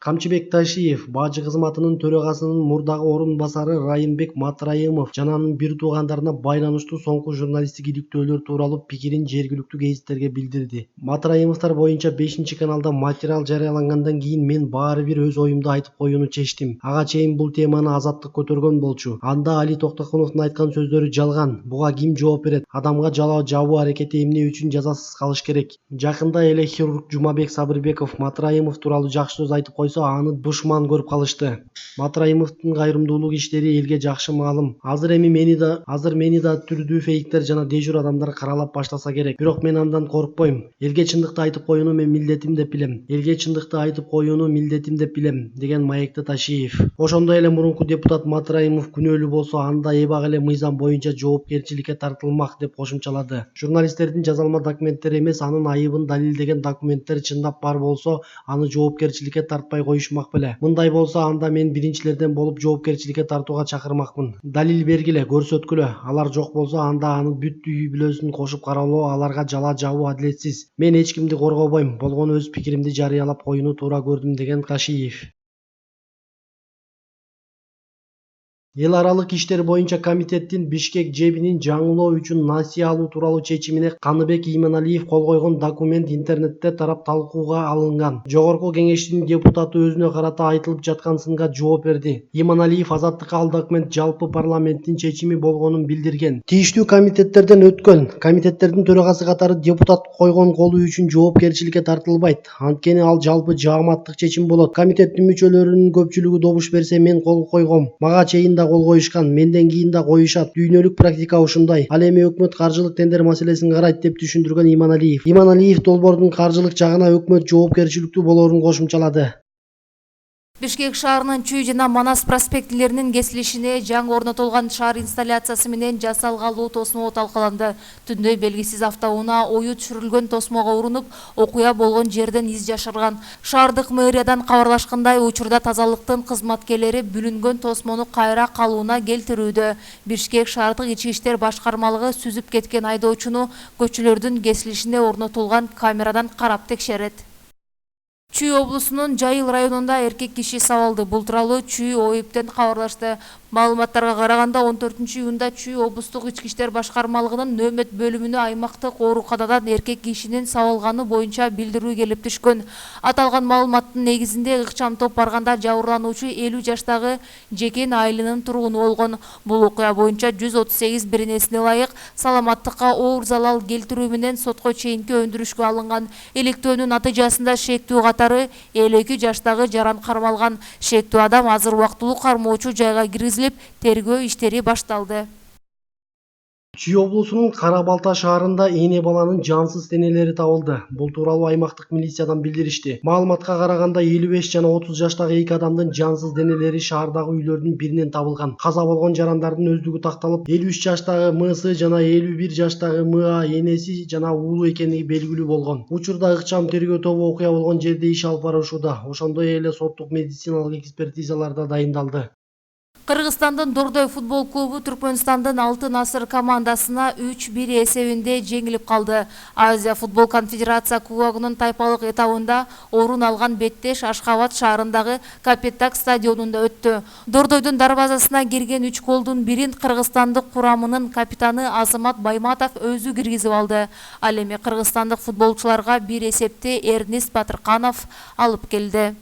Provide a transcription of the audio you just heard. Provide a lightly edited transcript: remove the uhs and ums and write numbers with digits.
Камчыбек Ташиев, бажы кызматынын төрагасынын мурдагы орун басары Райымбек Матраимов жана анын бир туугандарына байланыштуу соңку журналисттик иликтөөлөр тууралуу пикирин жергиликтүү гезиттерге билдирди. Матраимовдор боюнча 5-каналда материал жарыялангандан кийин мен баары бир өз оюмду айтып коюуну чечтим. Ага чейин бул теманы Азаттык көтөргөн болчу. Анда Али Токтокуновдун айткан сөздөрү жалган. Буга ким жооп берет? Адамга жалаа жабуу аракети эмне үчүн жазасыз калыш керек? Жакында эле хирург Жумабек Сабырбеков Матраимов тууралуу жакшы сөз айтып койсо, аны душман көрүп калышты. Матраимовдун кайрымдуулук иштери элге жакшы маалым. Азыр мени да түрдүү фейктер жана дежур адамдар каралап баштаса керек. Бирок мен андан коркпойм. Элге чындыкты айтып коюуну мен милдетим деп билем. Деген маекти Ташиев. Ошондой эле мурунку депутат Матраимов күнөөлүү болсо, анда эбак эле мыйзам боюнча жоопкерчиликке тартылмак деп кошумчалады. Журналисттердин жазалма документтери эмес, анын айыбын далилдеген документтер чындап бар болсо, аны жоопкерчиликке тартпай коюшмак беле. Мындай болсо, анда мен биринчилерден болуп жоопкерчиликке тартууга чакырмакмын. Далил бергиле, көрсөткүлө. Алар жок болсо, анда аны бүт үй бүлөсүн кошуп каралоо, аларга жалаа жабуу адилетсиз. Мен эч кимди коргобойм, болгону өз пикиримди жарыялап коюуну туура көрдүм, деген Ташиев. Эл аралык иштер боюнча комитеттин Бишкек жебинин жаңылоо үчүн насыя алуу тууралуу чечимине Каныбек Иманалиев кол койгон документ интернетте тарап талкууга алынган. Жогорку кеңештин депутаты өзүнө карата айтылып жаткан сынга жооп берди. Иманалиев Азаттыкка ал документ жалпы парламенттин чечими болгонун билдирген. Тийиштүү комитеттерден өткөн. Комитеттердин төрагасы катары депутат койгон колу үчүн жоопкерчиликке тартылбайт. Анткени ал жалпы жааматтык чечим болот. Комитеттин мүчөлөрүнүн көпчүлүгү добуш берсе, мен кол койгом. Мага чейин кол коюшкан, менден кийин да коюшат. Дүйнөлүк практика ушундай. Ал эми өкмөт каржылык тендер маселесин карайт деп түшүндүргөн Иманалиев. Иманалиев долбоордун каржылык жагына өкмөт жоопкерчиликтүү болоорун кошумчалады. Бишкек шаарынын Чүй жана Манас проспектилеринин кесилишине жаңы орнотулган шаар инсталляциясы менен жасалгалуу тосмо талкаланды. Түндөй белгисиз автоунаа ою түшүрүлгөн тосмого урунуп, окуя болгон жерден из жашырган. Шаардык мэриядан кабарлашкандай, учурда тазалыктын кызматкерлери бүлүнгөн тосмону кайра калууна келтирүүдө. Бишкек шаардык ички иштер башкармалыгы сүзүп кеткен айдоочуну көчөлөрдүн кесилишине орнотулган камерадан карап текшерет. Чүй облусунун Жайыл районунда эркек киши сабалды. Бул тууралуу Чүй ОИПтен кабарлашты. Маалыматтарга караганда 14-июнда Чүй облустук ички иштер башкармалыгынын нөөмөт бөлүмүнө аймактык ооруканадан эркек кишинин сабалганы боюнча билдирүү келип түшкөн. Аталган маалыматтын негизинде ыкчам топ барганда жабырлануучу 50 жаштагы Жекен айылынын тургуну болгон. Бул окуя боюнча 138 биринесине ылайык саламаттыкка оор залал келтирүү менен сотко чейинки өндүрүшкө алынган. Иликтөөнүн натыйжасында шектүү катары 52 жаштагы жаран кармалган. Шектүү адам азыр убактылуу кармоочу жайга киргизилип, тергөө иштери башталды. Чүй облусунун Кара Балта шаарында эне баланын жансыз денелери табылды. Бул тууралуу аймактык милициядан билдиришти. Маалыматка караганда 55 жана 30 жаштагы эки адамдын жансыз денелери шаардагы үйлөрдүн биринен табылган. Каза болгон жарандардын өздүгү такталып, 53 жаштагы МС жана 51 жаштагы МА энеси жана уулу экенлиги белгилүү болгон. Учурда ыкчам тергөө тобу окуя болгон жерде иш алып барышууда. Ошондой эле соттук медициналык экспертизалар да дайындалды. Кыргызстандын Дордой футбол клубу Түркмөнстандын Алтын Асыр командасына 3-1 эсебинде жеңилип калды. Азия футбол конфедерация кубогунун тайпалык этабында орун алган беттеш Ашхабад шаарындагы Капетак стадионунда өттү. Дордойдун дарбазасына кирген 3 голдун бирин кыргызстандык курамынын капитаны Азамат Байматов өзү киргизип алды. Ал эми кыргызстандык футболчуларга бир эсепти Эрнест Батырканов алып келди.